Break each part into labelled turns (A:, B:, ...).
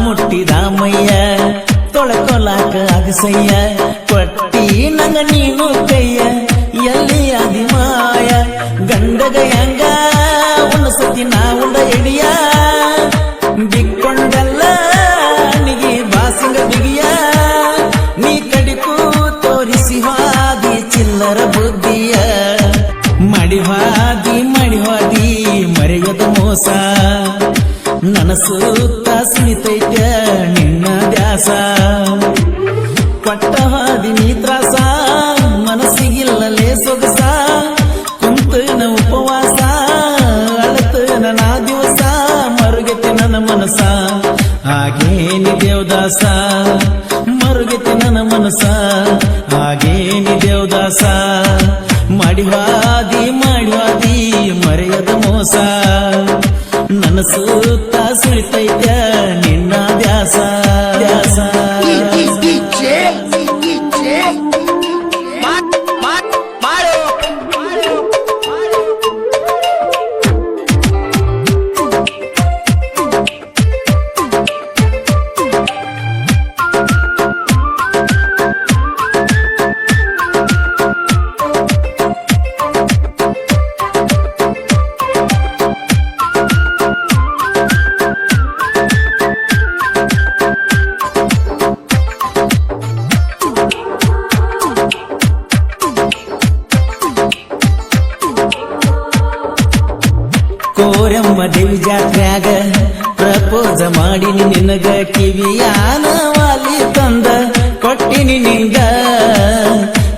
A: ಮುಟ್ಟಿದ ಮಯ್ಯ ತೊಳಕೊಲಾಕ ಅಗಸಯ್ಯ ಕೊಟ್ಟಿ ನಂಗ ನೀನು ಕೈಯ ಎಲ್ಲಿ ಅದಿಮಾಯ ಗಂಡಗ ಹೆಂಗ ಉಣಸತಿ ನಾ ಉಂಡ ಎಡಿಯ ಬಿಕ್ಕೊಂಡಲ್ಲ ನಿಗಿ ಬಾಸಿಂಗ ಬಿಗಿಯ ನೀ ಕಡಿಕು ತೋರಿಸಿ ಹಾದಿ ಚಿಲ್ಲರ ಬುದ್ಧಿಯ ಮಡಿವಾದಿ ಮರೆಯದ ಮೋಸ ನನ್ನ ಸುತ್ತ ಸಿಳಿತೈತ ನಿನ್ನ ದ್ಯಾಸ ಕೊಟ್ಟವಾದಿ ನೀ ತ್ರಾಸ ಮನಸ್ಸಿಗಿಲ್ಲಲೇ ಸೊಗಸ ಕುಂತನ ಉಪವಾಸ ಅಳತನ ನಾ ದಿವಸ ಮರುಗೆತೆ ನನ್ನ ಮನಸ ಹಾಗೇನಿ ದೇವದಾಸ ಮರುಗೆತೆ ನನ್ನ ಮನಸ ಹಾಗೇನಿ ದೇವದಾಸ ಮಾಡಿವಾದಿ ಮರೆಯದ ಮೋಸ ನನ್ನ ಸುತ್ತ ಸುಳಿತೈತ ನಿನ್ನ ದ್ಯಾಸ ದ್ಯಾಸ ಕೋರಮ್ಮ ದೇವಿ ಜಾತ್ರ್ಯಾಗ ಪ್ರಪೋಸ ಮಾಡಿನಿ ನಿನಗ ಕಿವಿಯಾನ ವಾಲಿ ತಂದ ಕೊಟ್ಟಿನಿ ನಿಂಗ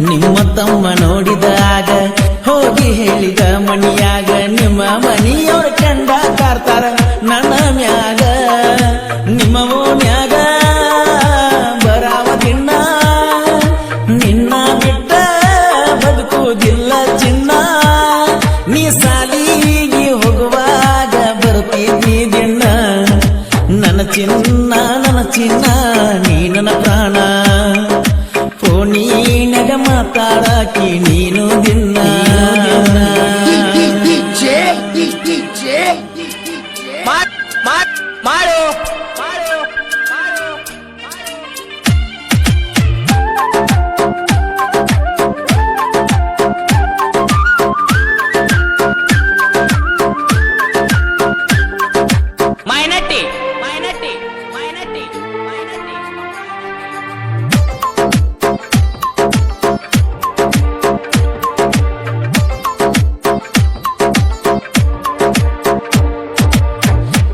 A: ನಿಮ್ಮ ತಮ್ಮ ನೋಡಿದಾಗ ಹೋಗಿ ಹೇಳಿದ ಮಣಿಯಾಗ ನಿಮ್ಮ ಮನಿಯವ್ರ ಕಂಡ ಕಾರ್ತಾರ ನನ್ನ ಮ್ಯಾಗ ನಿಮ್ಮ ಓಣ್ಯಾಗ ಬರಾವ ದಿನ ನಿನ್ನ ಬಿಟ್ಟ ಬದುಕುವುದಿಲ್ಲ ಚಿನ್ನ ನೀ ಸಾಲಿಗೆ ಹೋಗುವಾಗ ಬರ್ತಿದ್ದಿ ದಿನ ನನ್ನ ಚಿನ್ನ ನೀ ನನ್ನ ಪ್ರಾಣ ಫೋನಿನಾಗ ಮಾತಾಡಾಕಿ ನೀನು ದಿನ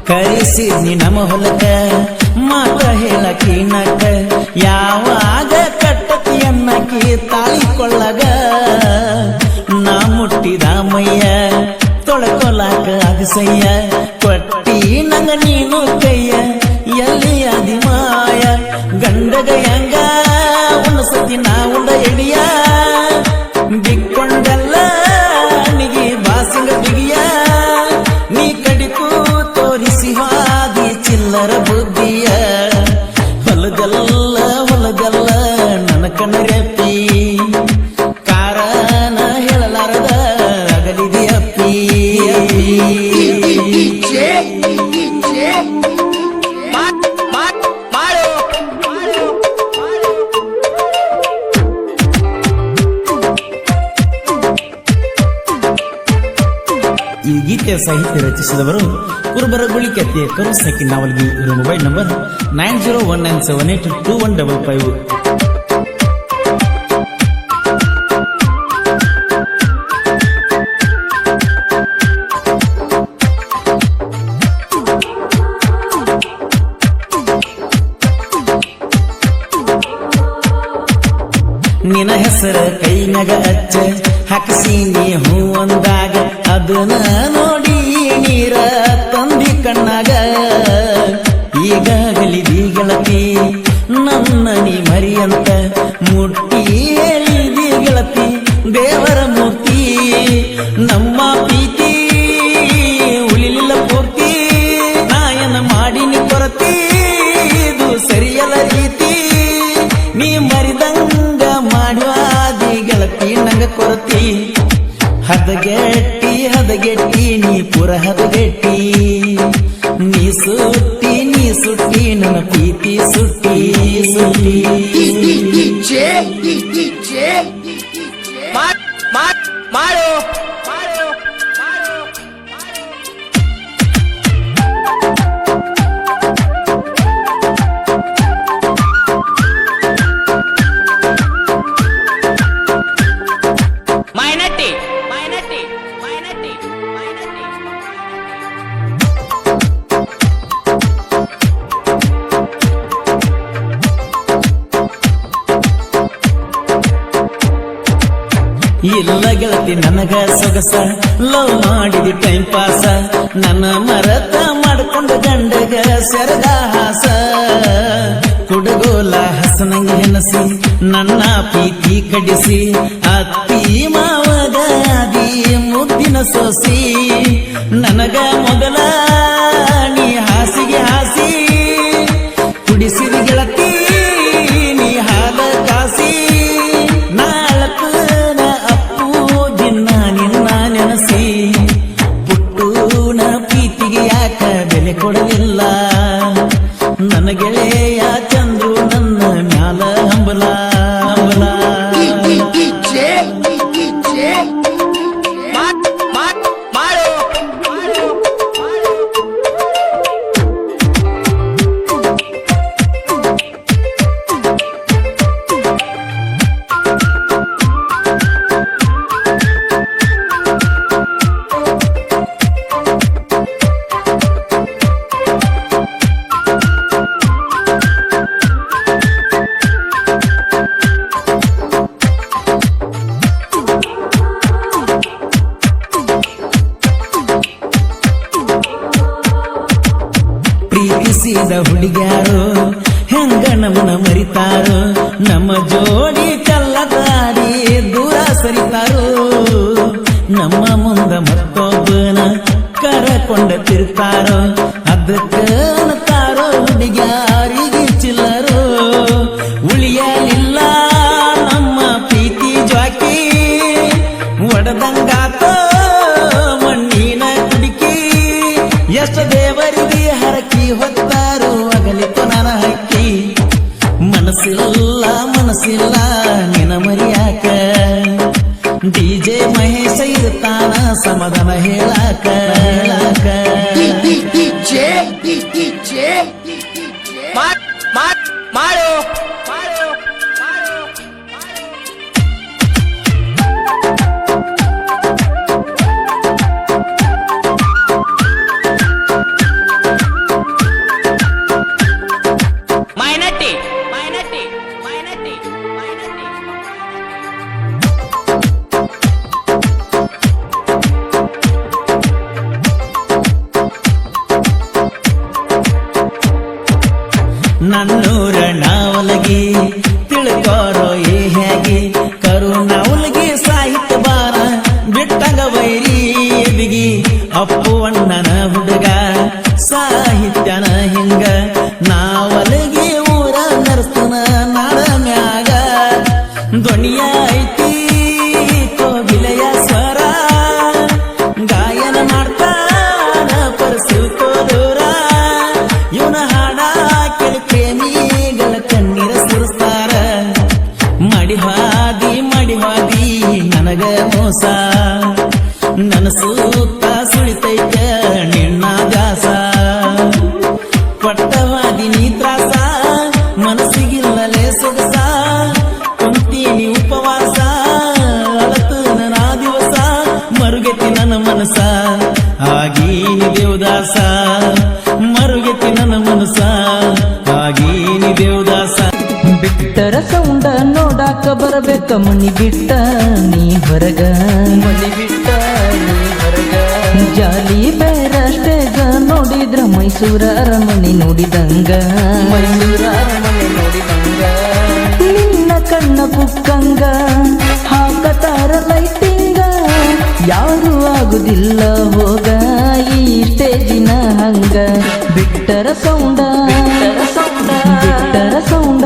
A: ಕರೆಸಿದ್ನಿ ನಮ್ಮ ಹೊಲಕ ಮಾತ ಹೇಳಕಿ ನಕ ಯಾವಾಗ ಕಟ್ಟತಿ ಅನ್ನಕಿ ತಾಳಿಕೊಳ್ಳಗ ನಾ ಮುಟ್ಟಿದ ಮಯ್ಯ ತೊಳಕೊಲಾಕ ಅಗಸಯ್ಯ ಕೊಟ್ಟಿ ನಂಗ ನೀನು ಕೈಯ ಎಲ್ಲಿ ಅದಿಮಾಯ ಗಂಡಗ ಹೆಂಗ ಉಣಸತಿ ನಾ ಉಂಡ ಎಡಿಯ ಬಿಕ್ಕೊಂಡಲ್ಲ ನಿಗಿ ಬಾಸಿಂಗ ಬಿಗಿಯ ನೀ ಕಡಿಕು ತೋರಿಸಿ ಹಾದಿ ಚಿಲ್ಲರ ಬುದ್ಧಿಯ ಹೊಲಗಲ್ಲ ನನ್ನ ಕಣ್ಣರೆಪ್ಪಿ ಕಾರಣ ಹೇಳಲಾರದ ಅಗಲಿದೆಯಪ್ಪಿ ಈ ಗೀತೆಯ ಸಾಹಿತ್ಯ ರಚಿಸಿದವರು ಕುರುಬರ ಗುಳಿಕೆತ್ತೆ ಕರುಸಕ್ಕಿ ನಾವಲ್ಗಿ. ಇವರ ಮೊಬೈಲ್ ನಂಬರ್ 9019782155. ನಿನ್ನ ಹೆಸರ ಕೈನಾಗ ಅಚ್ಚ ಹಾಕಿಸೀನಿ ಹೂ ಅಂದಾಗ ಅದನ್ನ ನೋಡಿ ನೀರ ತಂದಿ ಕಣ್ಣಾಗ ಈಗಾಗಲಿದಿ ಗೆಳತಿ ನನ್ನ ನೀ ಮರಿಯಂತ ಮುಟ್ಟಿ ಹೇಳಿದಿ ಗೆಳತಿ ದೇವರ ಮೂರ್ತಿ ನಮ್ಮ ಪ್ರೀತಿ ಉಳಿಲಿಲ್ಲ ಪೂರ್ತಿ ನಾಯನ ಮಾಡಿನಿ ಕೊರತಿ ಇದು ಸರಿಯಲ್ಲ ರೀತಿ ನೀ ಮರಿದಂಗ ಮಾಡುವಾದಿ ಗೆಳತಿ ನಂಗ ಕೊರತಿ ಹದಗೆಟ್ಟಿ ನೀ ಪುರ ಹದಗೆಟ್ಟಿ ನೀ ಸುಟ್ಟಿ ನನ್ನ ಪ್ರೀತಿ ಸುಟ್ಟಿ ಸುಟ್ಟಿ
B: ಮಾಡು ಮೈನಟ್ಟಿ ಮೈನಟ್ಟಿ ಮೈನಟ್ಟಿ ಮೈನಟ್ಟಿ
A: ಇಲ್ಲ ಗೆಳತಿ ನನಗ ಸೊಗಸ ಲವ್ ಮಾಡಿದಿ ಟೈಮ್ ಪಾಸ ನನ್ನ ಮರತ ಮಾಡ್ಕೊಂಡು ಗಂಡಗ ಸೆರಗ ಹಾಸ ಕುಡಗೋಲ ಹಸನಂಗ ಹೆನಸಿ ನನ್ನ ಪ್ರೀತಿ ಕಡಿಸಿ ಅತ್ತಿ ಮಾವಗ ಆದಿ ಮುದ್ದಿನ ಸೋಸಿ ನನಗ ಮೊದಲ ನೀ ಹಾಸಿಗೆ ಹಾಸಿ ಕುಡಿಸಿದ ಗೆಳತಿ ನೀ ಹಾಲ ಕಾಸಿ ನಾಲ್ಕು ನೆನಸಿ ಪುಟ್ಟೂನ ಪ್ರೀತಿಗೆ ಯಾಕ ಬೆಲೆ ಕೊಡಲಿಲ್ಲ ನನ್ನ ಗೆಳೆಯ ಚಂದ್ರು ನನ್ನ ಮ್ಯಾಲ ಹಂಬಲ ಹಂಬಲ
B: ಮಾಡು
A: ಪ್ರೀತಿಸಿದ ಹುಡುಗ್ಯಾರು ಹೆಂಗ ನಮ್ಮನ ಮರಿತಾರೋ ನಮ್ಮ ಜೋಡಿ ಕಲ್ಲದಾಡಿ ದೂರ ಸರಿತಾರೋ ನಮ್ಮ ಮುಂದ ಮತ್ತೊಬ್ಬನ ಕರಕೊಂಡ ತಿರುತ್ತಾರೋ ಅದಕ್ಕ ಅನ್ನತಾರೋ ಹುಡುಗ್ಯಾರಿಗೆ ಚಿಲ್ಲರೋ ಉಳಿಯಲಿಲ್ಲ ನಮ್ಮ ಪ್ರೀತಿ ಜ್ವಾಕಿ ಒಡದಂಗಾತೋ ಮಣ್ಣಿನ ಕುಡಿಕಿ ಎಷ್ಟು ದೇವರಿಗೆ ಹರಕಿ ಹೊತ್ತಾರು ಅಗಲಿತು ನನ್ನ ಹಕ್ಕಿ ಮನಸ್ಸಿಲ್ಲ ನಿನ ಮರಿಯಾಕ ಡಿಜೆ ಮಹೇಶ ಇರ್ತಾನ ಸಮಾಧಾನ ಹೇಳಾಕ
B: ಮಾಡು ಮೈನಟ್ಟಿ ಮೈನಟ್ಟಿ ಮೈನಟ್ಟಿ ಮೈನಟ್ಟಿ
A: ನನ್ನೂರ ನಾವಲಗಿ ತಿಳ್ಕೋರೋ ಏ ಹೇಗೆ ಕರುಣಾವಲಗಿ ಸಾಹಿತ್ಯ ಬಾರ ಬಿಟ್ಟಂಗ ವೈರಿ ಬಿಗಿ ಅಪ್ಪು ಅಣ್ಣನ ಹುಡುಗ ಸಾಹಿತ್ಯನ ಹಿಂಗ ನಾವಲಗಿ ಊರ ನರಸ್ತನ ನಾಡ ಮ್ಯಾಗ ಧ್ವನಿಯ ಐತಿ ಕೋಗಿಲೆಯ ಸ್ವರ ಗಾಯನ ಮಾಡ್ತಾನ ಪರಸು ದೂರ ಇವನ ಹಾಡ ಕೇಳಿ ಪ್ರೇಮಿಗಳ ಕಣ್ಣೀರ ಸುರಿಸ್ತಾರ ಮಡಿವಾದಿ ನನಗ ಮೋಸ ನನ್ನ ಸೂತ್ತ ಸುಳಿತೈತ ನಿನ್ನ ದಾಸ ಪಟ್ಟವಾದಿ ನೀ ತ್ರಾಸ ಮನಸ್ಸಿಗಿಲ್ಲಲೇ ಸೊಗಸ ಕುಂತೀನಿ ಉಪವಾಸ ಅಳತು ನನ್ನ ದಿವಸ ಮರುಗೆತಿ ನನ್ನ ಮನಸ ಆಗೀನಿ ದೇವದಾಸ ಮರುಗೆತಿ ನನ್ನ ಮನಸ ಆಗೀನಿ ದೇವದಾಸ
C: ಬಿಟ್ಟರ ಸೌಂಡ ನೋಡಾಕ ಬರಬೇಕ ಮನಿ ಬಿಟ್ಟ ನೀ ಹೊರಗ ಮನಿ ಬಿಟ್ಟ ನೀ ಹೊರಗ ಜಾಲಿ ಬೇರ ಸ್ಟೇಜ ನೋಡಿದ್ರ ಮೈಸೂರ ಅರಮನೆ ನೋಡಿದಂಗ ಮೈಸೂರ ಅರಮನೆ ನೋಡಿದಂಗ ನಿನ್ನ ಕಣ್ಣ ಕುಕ್ಕಂಗ ಹಾಕತಾರ ಲೈಟಿಂಗ ಯಾರು ಆಗುದಿಲ್ಲ ಹೋಗ ಈ ಸ್ಟೇಜಿನ ಹಂಗ ಬಿಟ್ಟರ ಸೌಂಡ ಬಿಟ್ಟರ ಸೌಂಡ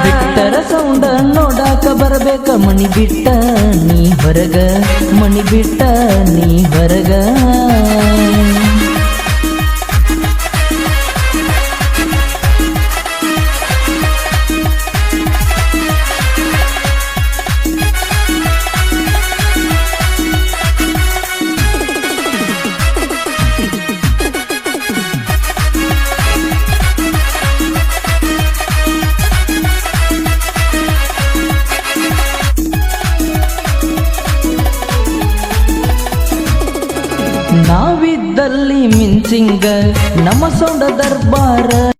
C: ಬಿಟ್ಟರ ಸೌಂಡ ನೋಡಾಕ ಬರಬೇಕ ಮನಿ ಬಿಟ್ಟ ನೀ ಹೊರಗ ಮನಿ ಬಿಟ್ಟ ನೀ ಹೊರಗ ನಾವಿದ್ದಲ್ಲಿ ಮಿಂಚಿಂಗ ನಮ್ಮ ಸೌಂಡ ದರ್ಬಾರ